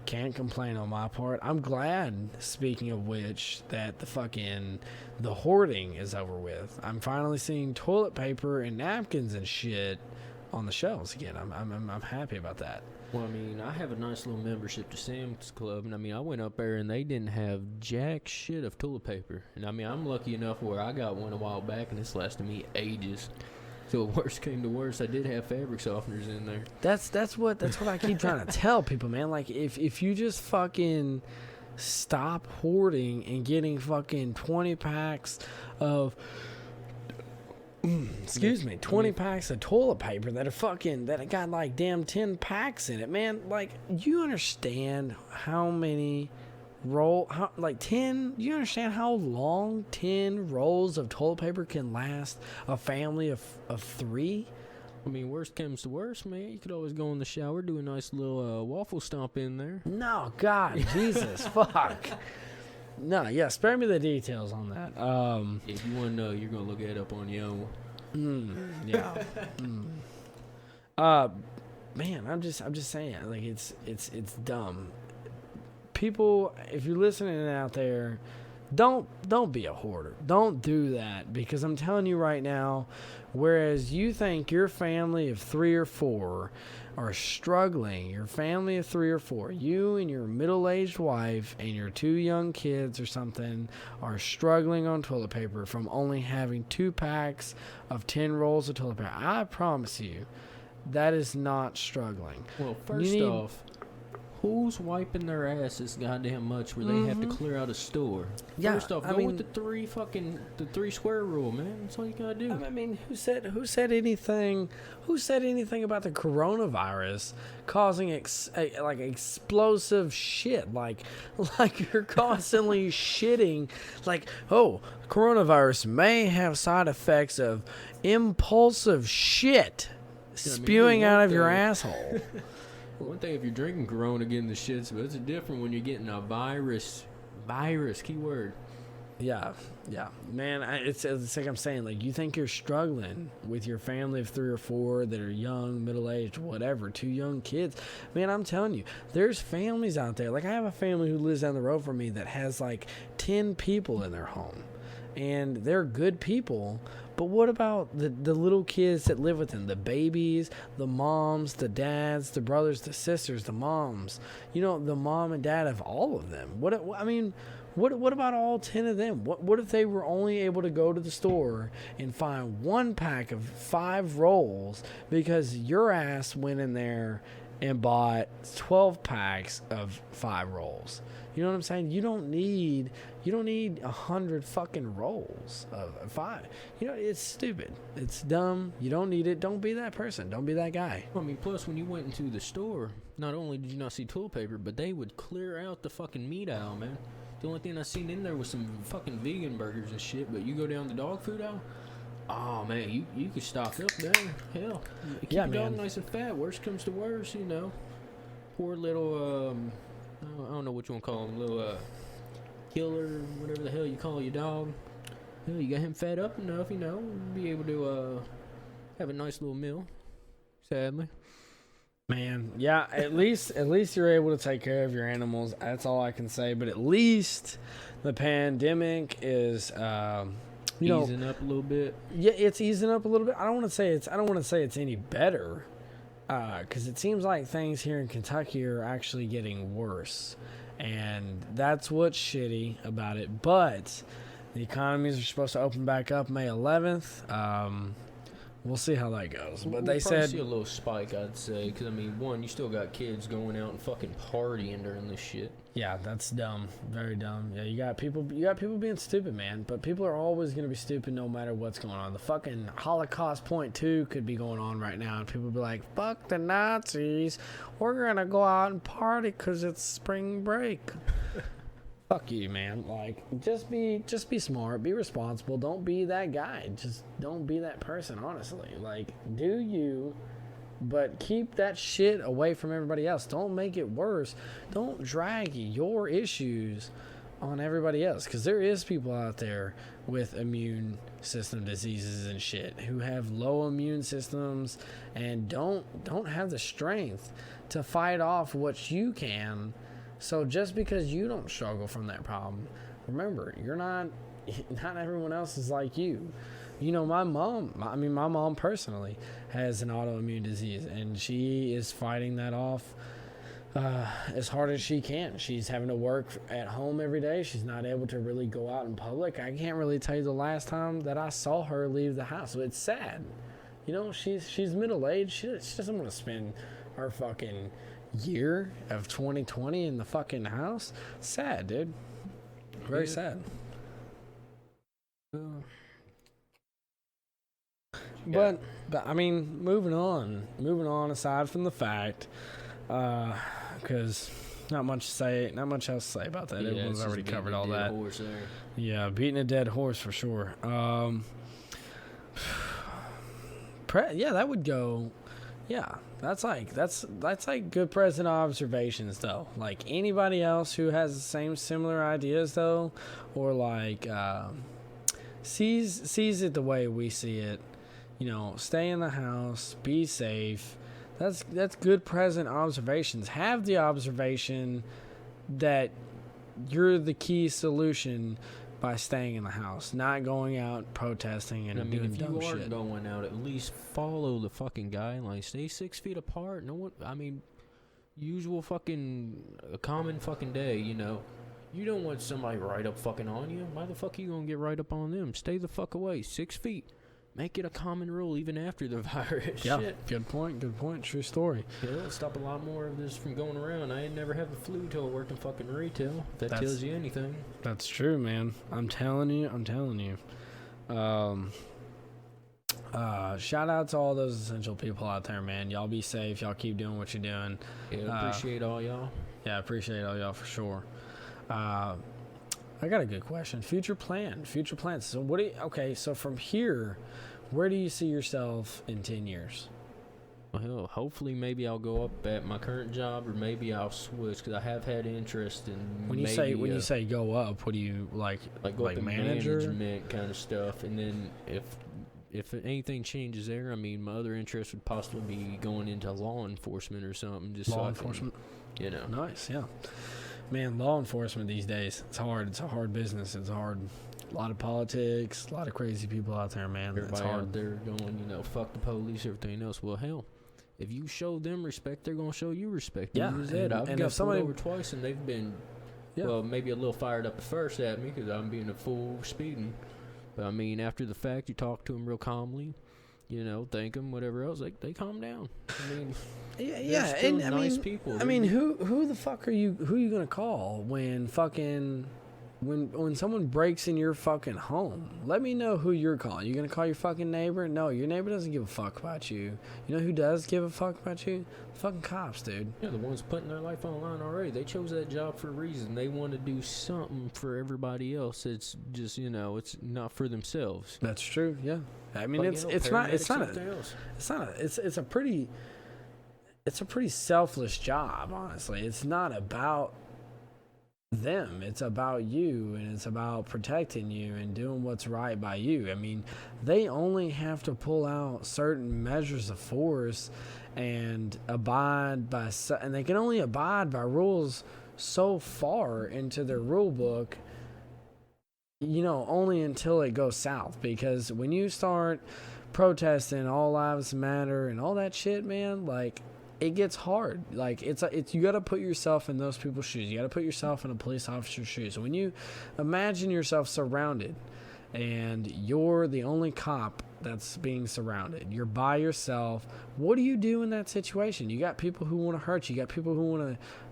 Can't complain on my part. I'm glad, speaking of which, that the hoarding is over with. I'm finally seeing toilet paper and napkins and shit on the shelves again. I'm happy about that. Well, I mean, I have a nice little membership to Sam's Club, and I mean, I went up there and they didn't have jack shit of toilet paper. And I mean, I'm lucky enough where I got one a while back, and it's lasted me ages. So worst came to worst, I did have fabric softeners in there. That's what I keep trying to tell people, man. Like, if you just fucking stop hoarding and getting fucking 20 packs of 20 packs of toilet paper that got like damn 10 packs in it, man. Like, you understand how many you understand how long 10 rolls of toilet paper can last a family of 3? I mean, worst comes to worst, man. You could always go in the shower, do a nice little waffle stomp in there. No, God, Jesus, fuck. No, yeah, spare me the details on that. If you want to know, you're going to look it up on your own. Yeah. Man, I'm just saying, like, it's dumb. People, if you're listening out there, don't be a hoarder. Don't do that, because I'm telling you right now, whereas you think your family of 3 or 4 are struggling, you and your middle-aged wife and your 2 young kids or something are struggling on toilet paper from only having 2 packs of 10 rolls of toilet paper. I promise you, that is not struggling. Well, first off, who's wiping their ass this goddamn much where they have to clear out a store? Yeah, first off, go with the 3 square rule, man. That's all you gotta do. I mean, who said anything about the coronavirus causing like explosive shit? Like you're constantly shitting. Like, oh, coronavirus may have side effects of impulsive shit spewing out of your asshole. One thing if you're drinking Corona getting the shits, but it's different when you're getting a virus, keyword. Yeah, man. It's like I'm saying, like, you think you're struggling with your family of 3 or 4 that are young, middle-aged, whatever, 2 young kids. Man, I'm telling you, there's families out there. Like, I have a family who lives down the road from me that has like 10 people in their home, and they're good people. But what about the little kids that live with them? The babies, the moms, the dads, the brothers, the sisters, the moms. You know, the mom and dad of all of them. What about all 10 of them? What if they were only able to go to the store and find 1 pack of 5 rolls because your ass went in there and bought 12 packs of 5 rolls. You know what I'm saying? You don't need 100 fucking rolls of 5. You know, it's stupid. It's dumb. You don't need it. Don't be that person. Don't be that guy. I mean, plus when you went into the store, not only did you not see toilet paper, but they would clear out the fucking meat aisle, man. The only thing I seen in there was some fucking vegan burgers and shit, but you go down the dog food aisle, oh man, you could stock up there. Hell, keep Yeah, your dog man. nice and fat. Worst comes to worst, you know. Poor little, I don't know what you want to call him, little killer, whatever the hell you call your dog. Hell, you got him fed up enough, you know, be able to have a nice little meal. Sadly. Man, yeah, at least you're able to take care of your animals. That's all I can say. But at least the pandemic is Easing up a little bit. yeah, it's easing up a little bit. I don't want to say it's any better, because it seems like things here in Kentucky are actually getting worse, and that's what's shitty about it. But the economies are supposed to open back up May 11th. We'll see how that goes. But they probably said, see a little spike, I'd say, because I mean, one, you still got kids going out and fucking partying during this shit. yeah, that's dumb, very dumb. Yeah, you got people being stupid, man. But people are always gonna be stupid no matter what's going on. The fucking Holocaust .2 could be going on right now, and people will be like, "Fuck the Nazis, we're gonna go out and party because it's spring break." Fuck you, man. Like, just be smart, be responsible. Don't be that guy. Just don't be that person, honestly. Like, do you, but keep that shit away from everybody else. Don't make it worse. Don't drag your issues on everybody else, because there is people out there with immune system diseases and shit who have low immune systems and don't have the strength to fight off what you can. So just because you don't struggle from that problem, remember, you're not everyone else is like you. You know, my mom personally has an autoimmune disease, and she is fighting that off as hard as she can. She's having to work at home every day. She's not able to really go out in public. I can't really tell you the last time that I saw her leave the house. So it's sad. You know, she's middle-aged. She doesn't want to spend her fucking year of 2020 in the fucking house. Sad, dude. Very sad. But I mean, moving on aside from the fact, because not much else to say about that. Everyone's already covered all that. Yeah, beating a dead horse for sure. Yeah, that would go. Yeah, that's like good present observations though. Like anybody else who has the same similar ideas though, or like sees it the way we see it. You know, stay in the house, be safe. That's good present observations. Have the observation that you're the key solution by staying in the house, not going out protesting and doing dumb shit. If you are going out, at least follow the fucking guidelines. Stay 6 feet apart. No one, I mean, usual fucking, a common fucking day, you know. You don't want somebody right up fucking on you. Why the fuck are you gonna get right up on them? Stay the fuck away. 6 feet. Make it a common rule even after the virus. Yeah, shit. Good point. True story. Yeah, it'll stop a lot more of this from going around. I ain't never had the flu till I worked in fucking retail. If that tells you anything. That's true, man. I'm telling you. Shout out to all those essential people out there, man. Y'all be safe. Y'all keep doing what you're doing. Yeah, appreciate all y'all. Yeah, appreciate all y'all for sure. I got a good question. Future plans. So so from here, where do you see yourself in 10 years? Well, hell, hopefully maybe I'll go up at my current job, or maybe I'll switch, because I have had interest in when you say go up, what do you like go up in manager? management kind of stuff. And then if anything changes there, I mean, my other interest would possibly be going into law enforcement or something. Just law enforcement, you know. Nice, yeah. Man, law enforcement these days, it's hard. It's a hard business. It's hard. A lot of politics, a lot of crazy people out there, man. Everybody out there going, you know, fuck the police, everything else. Well, hell, if you show them respect, they're going to show you respect. Yeah. I've got pulled over twice, and they've been, well, maybe a little fired up at first at me because I'm being a fool speeding. But, I mean, after the fact, you talk to them real calmly, you know, thank them, whatever else, they calm down. I mean, Yeah, still and nice people. I mean, who the fuck are you? Who are you gonna call when fucking when someone breaks in your fucking home? Let me know who you're calling. You gonna call your fucking neighbor? No, your neighbor doesn't give a fuck about you. You know who does give a fuck about you? Fucking cops, dude. Yeah, the ones putting their life on the line already. They chose that job for a reason. They want to do something for everybody else. It's just, it's not for themselves. That's true. Yeah. I mean, But, it's a pretty selfless job, honestly. It's not about them. It's about you, and it's about protecting you and doing what's right by you. I mean, they only have to pull out certain measures of force and and they can only abide by rules so far into their rule book, only until it goes south. Because when you start protesting all lives matter and all that shit, man, like, it gets hard. Like, it's you got to put yourself in those people's shoes. You got to put yourself in a police officer's shoes. When you imagine yourself surrounded and you're the only cop that's being surrounded, you're by yourself, what do you do in that situation? You got people who want to hurt you. You got people who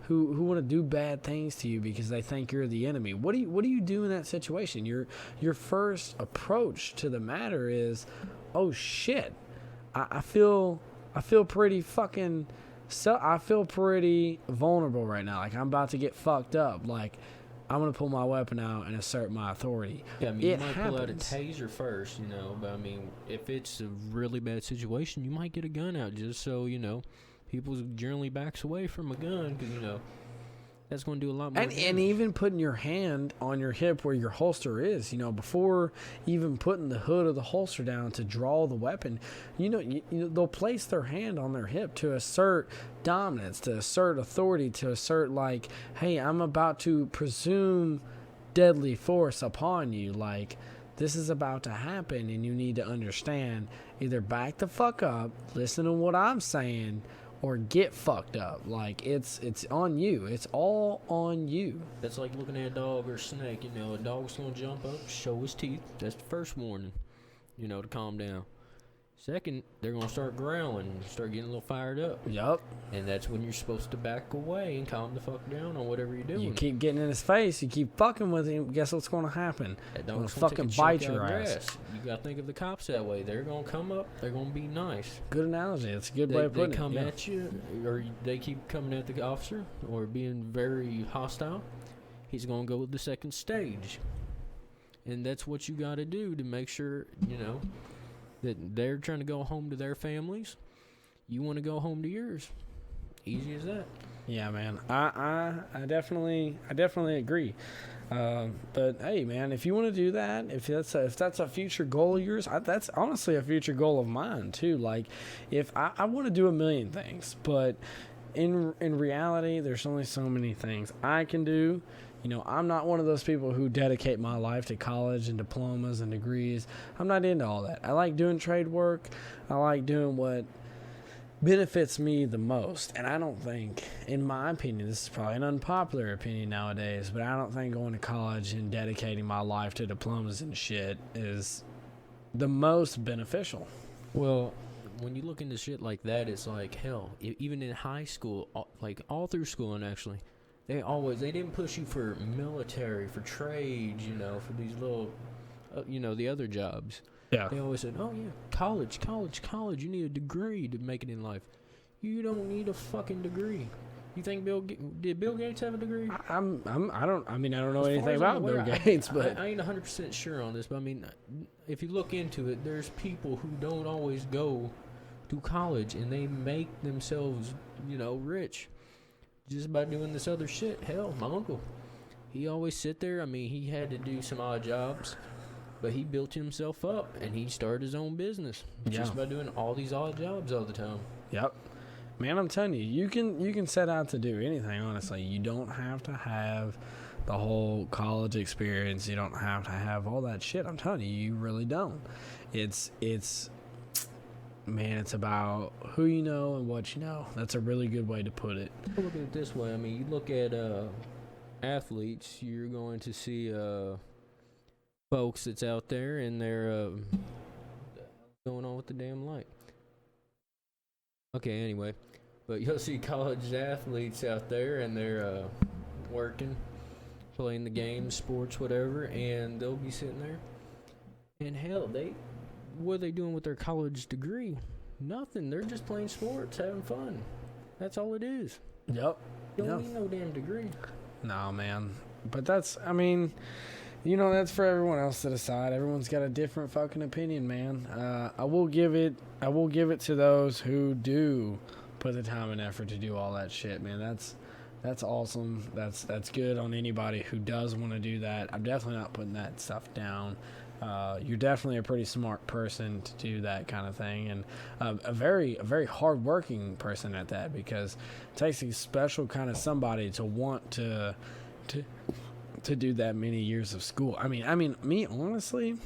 want to do bad things to you because they think you're the enemy. What do you do in that situation? Your first approach to the matter is, oh shit, I feel pretty fucking I feel pretty vulnerable right now. Like, I'm about to get fucked up. Like, I'm gonna pull my weapon out and assert my authority. Yeah, I mean, you might pull out a taser first, but I mean, if it's a really bad situation, you might get a gun out just so, people generally backs away from a gun because, that's going to do a lot more and even putting your hand on your hip where your holster is, before even putting the hood of the holster down to draw the weapon, they'll place their hand on their hip to assert dominance, to assert authority, to assert, like, hey, I'm about to presume deadly force upon you. Like, this is about to happen, and you need to understand, either back the fuck up, listen to what I'm saying, or get fucked up. Like, it's on you. It's all on you. That's like looking at a dog or a snake. A dog's gonna jump up, show his teeth. That's the first warning, to calm down. Second, they're gonna start growling, start getting a little fired up. Yup. And that's when you're supposed to back away and calm the fuck down on whatever you're doing. You keep getting in his face, you keep fucking with him, guess what's gonna happen? That dog's gonna fucking bite your ass. You gotta think of the cops that way. They're gonna come up, they're gonna be nice. Good analogy. It's a good way of putting it. They come at you, or they keep coming at the officer, or being very hostile. He's gonna go with the second stage. And that's what you gotta do to make sure, that they're trying to go home to their families. You want to go home to yours. Easy as that. Yeah, man. I definitely agree. But hey, man, if you want to do that, if that's a future goal of yours, that's honestly a future goal of mine too. Like, if I want to do a million things, but in reality, there's only so many things I can do. I'm not one of those people who dedicate my life to college and diplomas and degrees. I'm not into all that. I like doing trade work. I like doing what benefits me the most. And I don't think, in my opinion, this is probably an unpopular opinion nowadays, but I don't think going to college and dedicating my life to diplomas and shit is the most beneficial. Well, when you look into shit like that, it's like, hell, even in high school, like all through schooling actually, they didn't push you for military, for trades, for these little, the other jobs. Yeah. They always said, oh yeah, college. You need a degree to make it in life. You don't need a fucking degree. You think did Bill Gates have a degree? I don't know anything about Bill Gates, but I ain't 100% sure on this. But I mean, if you look into it, there's people who don't always go to college and they make themselves, rich. Just by doing this other shit. Hell, my uncle, he always sit there. I mean, he had to do some odd jobs, but he built himself up and he started his own business just by doing all these odd jobs all the time. Yep. Man, I'm telling you, you can set out to do anything, honestly. You don't have to have the whole college experience. You don't have to have all that shit. I'm telling you, you really don't. Man, it's about who you know and what you know. That's a really good way to put it. Look at it this way. I mean, you look at athletes, you're going to see folks that's out there and they're going on with the damn light. Okay, anyway. But you'll see college athletes out there, and they're working, playing the games, sports, whatever, and they'll be sitting there. And hell, what are they doing with their college degree? Nothing. They're just playing sports, having fun. That's all it is. Yep. Don't need no damn degree. No, man. But that's, I mean, that's for everyone else to decide. Everyone's got a different fucking opinion, man. I will give it to those who do put the time and effort to do all that shit, man. That's awesome. That's good on anybody who does want to do that. I'm definitely not putting that stuff down. You're definitely a pretty smart person to do that kind of thing, and a very hardworking person at that, because it takes a special kind of somebody to want to do that many years of school. I mean, me honestly,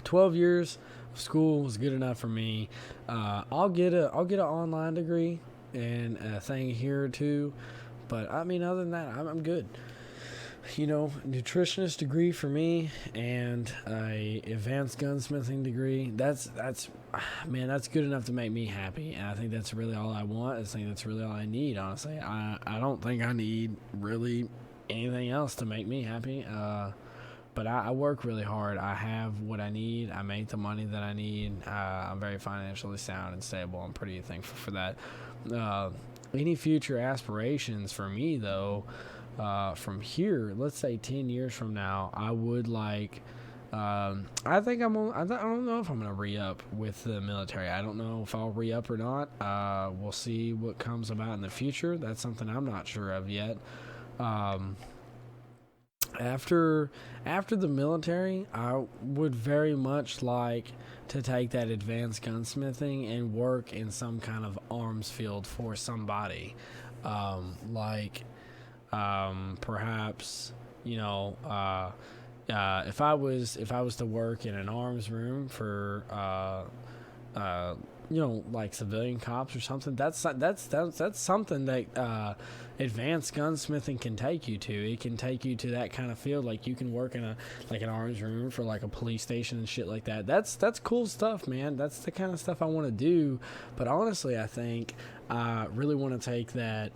12 years of school was good enough for me. I'll get an online degree and a thing here or two, but I mean, other than that, I'm good. Nutritionist degree for me and a advanced gunsmithing degree. That's good enough to make me happy, and I think that's really all I want. I think that's really all I need, honestly. I don't think I need really anything else to make me happy. But I work really hard. I have what I need. I make the money that I need. I'm very financially sound and stable. I'm pretty thankful for that. Any future aspirations for me, though, from here, let's say 10 years from now, I would like, I don't know if I'm going to re-up with the military. I don't know if I'll re-up or not. We'll see what comes about in the future. That's something I'm not sure of yet. After the military, I would very much like to take that advanced gunsmithing and work in some kind of arms field for somebody. Perhaps, if I was to work in an arms room for, like civilian cops or something, that's something that advanced gunsmithing can take you to. It can take you to that kind of field. Like, you can work in an arms room for like a police station and shit like that. That's cool stuff, man. That's the kind of stuff I want to do. But honestly, I think I really want to take that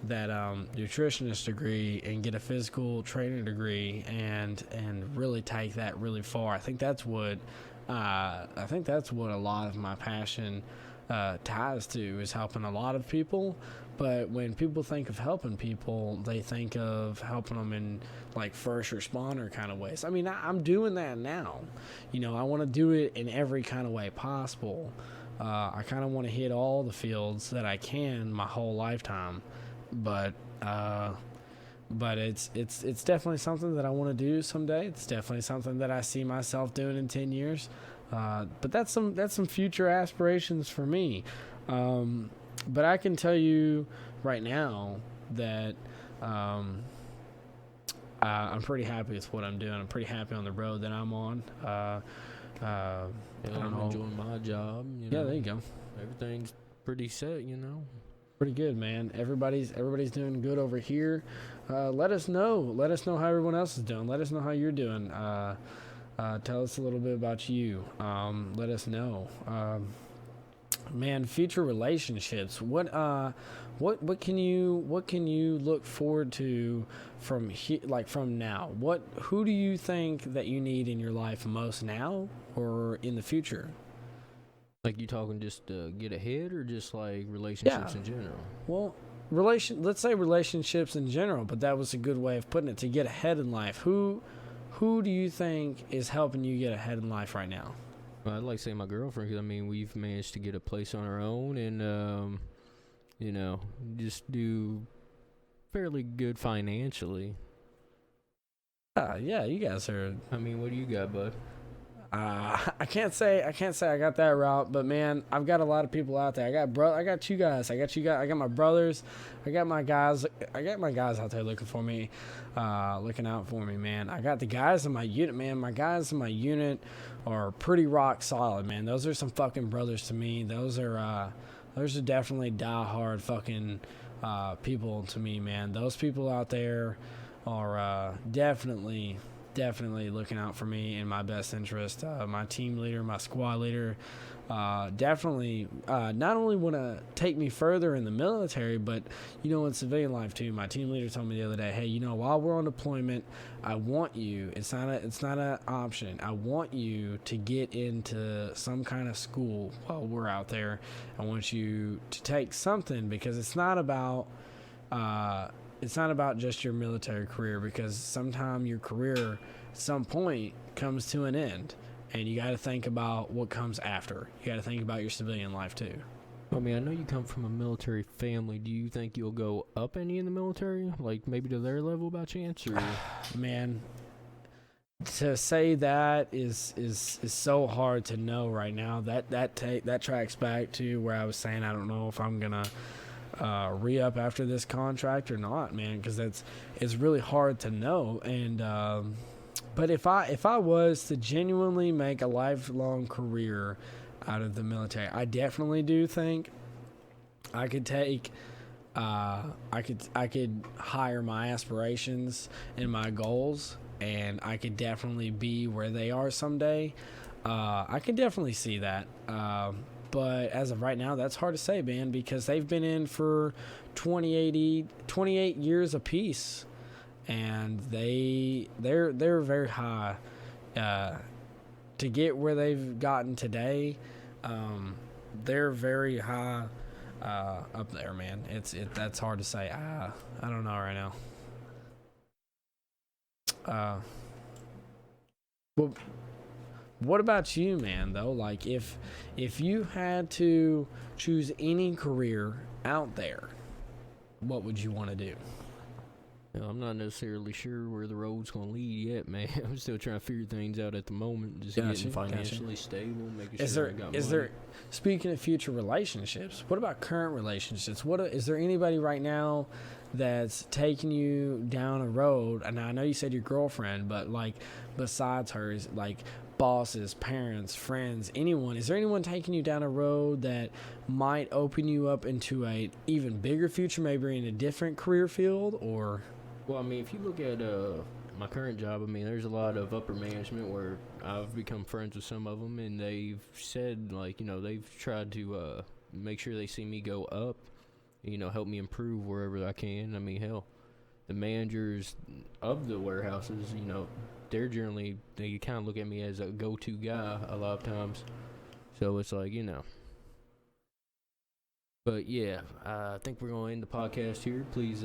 nutritionist degree and get a physical training degree and really take that really far. I think that's what a lot of my passion ties to, is helping a lot of people. But when people think of helping people, they think of helping them in like first responder kind of ways. I mean, I'm doing that now. I want to do it in every kind of way possible. I kind of want to hit all the fields that I can my whole lifetime. But it's definitely something that I want to do someday. It's definitely something that I see myself doing in 10 years. But that's some future aspirations for me. But I can tell you right now that I'm pretty happy with what I'm doing. I'm pretty happy on the road that I'm on. I'm enjoying my job. Yeah, there you go. Everything's pretty set, Pretty good, man. Everybody's doing good over here. Let us know how everyone else is doing. Let us know how you're doing. Tell us a little bit about you. Let us know. Man, future relationships. What can you look forward to from now? Who do you think that you need in your life most now or in the future? Like, you talking just to get ahead, or just like relationships in general? Well, let's say relationships in general, but that was a good way of putting it, to get ahead in life. Who do you think is helping you get ahead in life right now? Well, I'd like to say my girlfriend, because we've managed to get a place on our own, and just do fairly good financially. Yeah, you guys are. What do you got, bud? I can't say I got that route, but man, I've got a lot of people out there. I got two guys. I got my brothers. I got my guys out there looking for me, looking out for me, man. I got the guys in my unit, man. My guys in my unit are pretty rock solid, man. Those are some fucking brothers to me. Those are definitely diehard fucking people to me, man. Those people out there are definitely definitely looking out for me in my best interest. My team leader, my squad leader, definitely not only want to take me further in the military, but in civilian life too. My team leader told me the other day, hey, while we're on deployment, I want you, it's not an option, I want you to get into some kind of school while we're out there. I want you to take something, because it's not about just your military career, because sometime your career at some point comes to an end, and you got to think about what comes after. You got to think about your civilian life too. I mean, I know you come from a military family. Do you think you'll go up any in the military, like maybe to their level by chance? Or Man, to say that is so hard to know right now. That tracks back to where I was saying I don't know if I'm gonna re-up after this contract or not, man, because it's really hard to know. And but if I was to genuinely make a lifelong career out of the military, I definitely do think I could take I could hire my aspirations and my goals, and I could definitely be where they are someday. I can definitely see that. But as of right now, that's hard to say, man, because they've been in for 28 years apiece, and they're very high. To get where they've gotten today, they're very high up there, man. That's hard to say. I don't know right now. Well, what about you, man, though? Like, if you had to choose any career out there, what would you want to do? I'm not necessarily sure where the road's going to lead yet, man. I'm still trying to figure things out at the moment. Just getting financially stable, making sure I got money. Speaking of future relationships, what about current relationships? Is there anybody right now that's taking you down a road? And I know you said your girlfriend, but like besides hers, like bosses, parents, friends, anyone, is there anyone taking you down a road that might open you up into a even bigger future, maybe in a different career field? Or well, I mean, if you look at my current job, I mean, there's a lot of upper management where I've become friends with some of them, and they've said, like, they've tried to make sure they see me go up, help me improve wherever I can. I mean, hell, the managers of the warehouses, they kind of look at me as a go-to guy a lot of times. So it's like, But yeah, I think we're going to end the podcast here. Please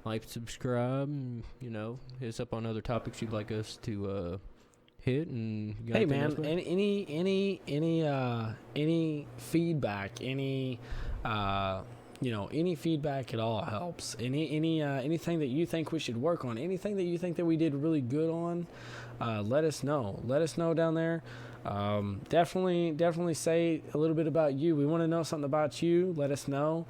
like, subscribe, and, hit us up on other topics you'd like us to hit. And hey, man, any feedback, any feedback at all helps. Anything that you think we should work on, anything that you think that we did really good on, let us know. Let us know down there. Definitely say a little bit about you. We want to know something about you. Let us know.